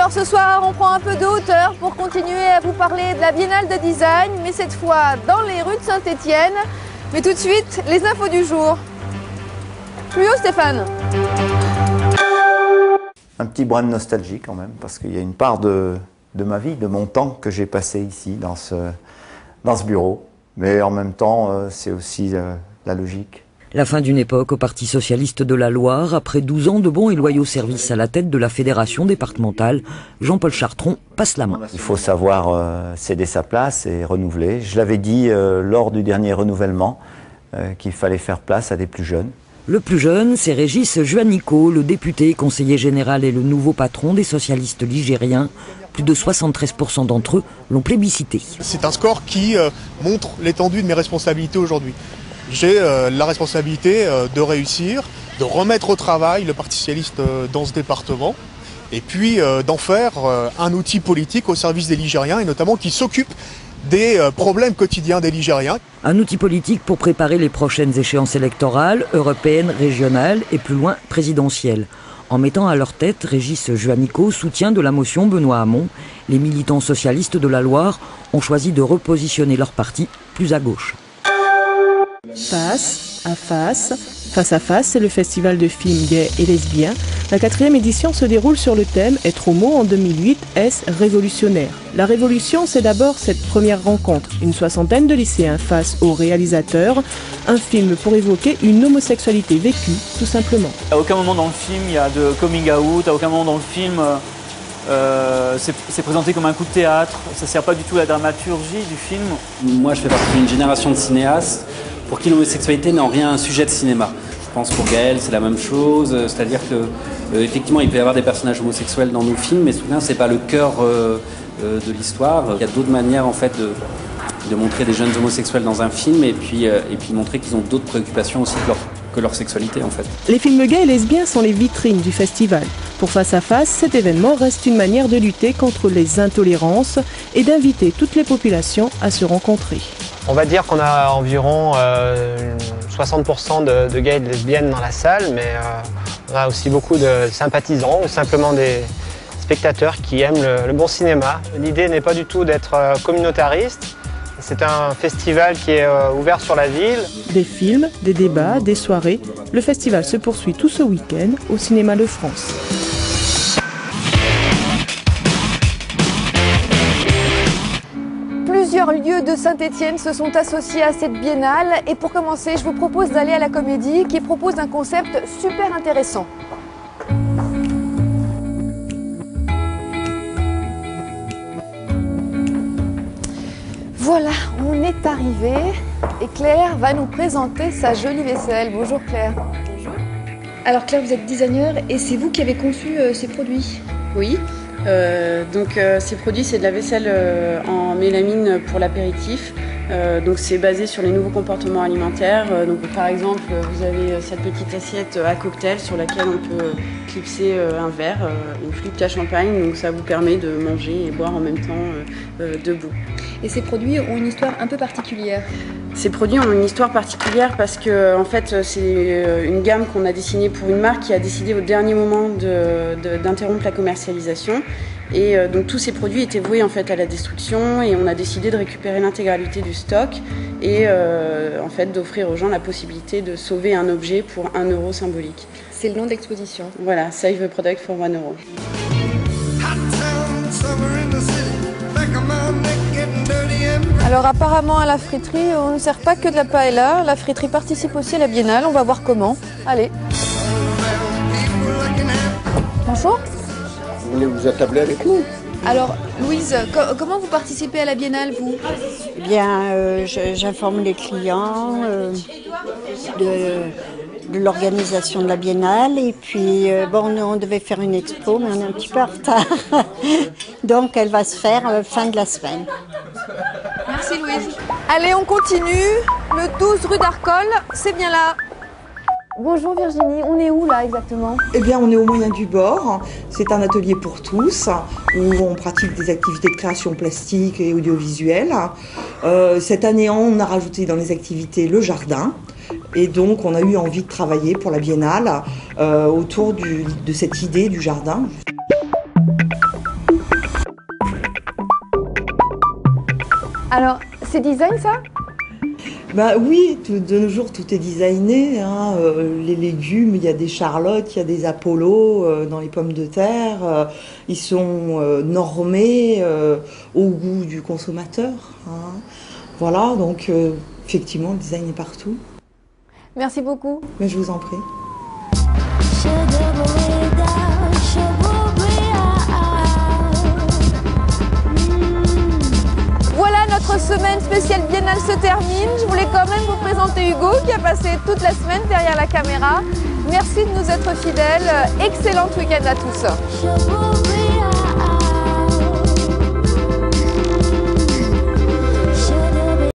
alors ce soir on prend un peu de hauteur pour continuer à vous parler de la Biennale de design, mais cette fois dans les rues de Saint-Étienne. Mais tout de suite, les infos du jour. Plus haut Stéphane. Un petit brin de nostalgie quand même, parce qu'il y a une part de ma vie, de mon temps que j'ai passé ici, dans ce bureau. Mais en même temps, c'est aussi la logique. La fin d'une époque au Parti socialiste de la Loire, après 12 ans de bons et loyaux services à la tête de la fédération départementale, Jean-Paul Chartron passe la main. Il faut savoir céder sa place et renouveler. Je l'avais dit lors du dernier renouvellement, qu'il fallait faire place à des plus jeunes. Le plus jeune, c'est Régis Juanico, le député, conseiller général et le nouveau patron des socialistes ligériens. Plus de 73% d'entre eux l'ont plébiscité. C'est un score qui montre l'étendue de mes responsabilités aujourd'hui. J'ai la responsabilité de réussir, de remettre au travail le Parti socialiste dans ce département et puis d'en faire un outil politique au service des Ligériens et notamment qui s'occupe des problèmes quotidiens des Ligériens. Un outil politique pour préparer les prochaines échéances électorales, européennes, régionales et plus loin présidentielles. En mettant à leur tête Régis Juanico, soutien de la motion Benoît Hamon, les militants socialistes de la Loire ont choisi de repositionner leur parti plus à gauche. Face à face, c'est le festival de films gays et lesbiens. La 4e édition se déroule sur le thème « Être homo en 2008, est-ce révolutionnaire ?» La révolution, c'est d'abord cette première rencontre. Une soixantaine de lycéens face au réalisateur. Un film pour évoquer une homosexualité vécue, tout simplement. À aucun moment dans le film, il y a de coming out. À aucun moment dans le film, c'est présenté comme un coup de théâtre. Ça ne sert pas du tout à la dramaturgie du film. Moi, je fais partie d'une génération de cinéastes pour qui l'homosexualité n'est en rien un sujet de cinéma. Je pense pour Gaël, c'est la même chose, c'est-à-dire que effectivement, il peut y avoir des personnages homosexuels dans nos films, mais soudain, c'est pas le cœur de l'histoire. Il y a d'autres manières en fait de montrer des jeunes homosexuels dans un film et puis montrer qu'ils ont d'autres préoccupations aussi que leur sexualité en fait. Les films gays et lesbiens sont les vitrines du festival. Pour Face à Face, cet événement reste une manière de lutter contre les intolérances et d'inviter toutes les populations à se rencontrer. On va dire qu'on a environ 60% de gays et de lesbiennes dans la salle, mais on a aussi beaucoup de sympathisants ou simplement des spectateurs qui aiment le bon cinéma. L'idée n'est pas du tout d'être communautariste. C'est un festival qui est ouvert sur la ville. Des films, des débats, des soirées. Le festival se poursuit tout ce week-end au Cinéma de France. Plusieurs lieux de Saint-Étienne se sont associés à cette biennale. Et pour commencer, je vous propose d'aller à la Comédie qui propose un concept super intéressant. Voilà, on est arrivé et Claire va nous présenter sa jolie vaisselle. Bonjour Claire. Bonjour. Alors Claire, vous êtes designer et c'est vous qui avez conçu ces produits? Oui, ces produits c'est de la vaisselle en mélamine pour l'apéritif. Donc c'est basé sur les nouveaux comportements alimentaires. Donc par exemple, vous avez cette petite assiette à cocktail sur laquelle on peut clipser un verre, une flûte à champagne. Donc ça vous permet de manger et boire en même temps debout. Et ces produits ont une histoire un peu particulière. Ces produits ont une histoire particulière parce que en fait, c'est une gamme qu'on a dessinée pour une marque qui a décidé au dernier moment d'interrompre la commercialisation. Et donc tous ces produits étaient voués en fait à la destruction et on a décidé de récupérer l'intégralité du stock et en fait d'offrir aux gens la possibilité de sauver un objet pour 1 euro symbolique. C'est le nom de l'exposition. Voilà, Save a Product for 1 euro. Alors apparemment à la friterie, on ne sert pas que de la paella. La friterie participe aussi à la biennale. On va voir comment. Allez. Bonjour. Vous voulez vous attabler avec nous? Alors Louise, comment vous participez à la biennale vous? Eh bien, j'informe les clients de l'organisation de la biennale et puis on devait faire une expo mais on est un petit peu en retard. Donc elle va se faire fin de la semaine. Merci Louise. Allez, on continue. Le 12 rue d'Arcole, c'est bien là. Bonjour Virginie, on est où là exactement? Eh bien on est au Moyen du Bord, c'est un atelier pour tous où on pratique des activités de création plastique et audiovisuelle. Cette année on a rajouté dans les activités le jardin et donc on a eu envie de travailler pour la biennale autour de cette idée du jardin. Alors, c'est design ça? Bah oui, de nos jours tout est designé, hein. Les légumes, il y a des charlottes, il y a des apollos dans les pommes de terre, ils sont normés au goût du consommateur, hein. Voilà, donc effectivement le design est partout. Merci beaucoup. Mais je vous en prie. Voilà, notre semaine spéciale biennale se termine. Je voulais quand même vous présenter Hugo qui a passé toute la semaine derrière la caméra. Merci de nous être fidèles. Excellent week-end à tous.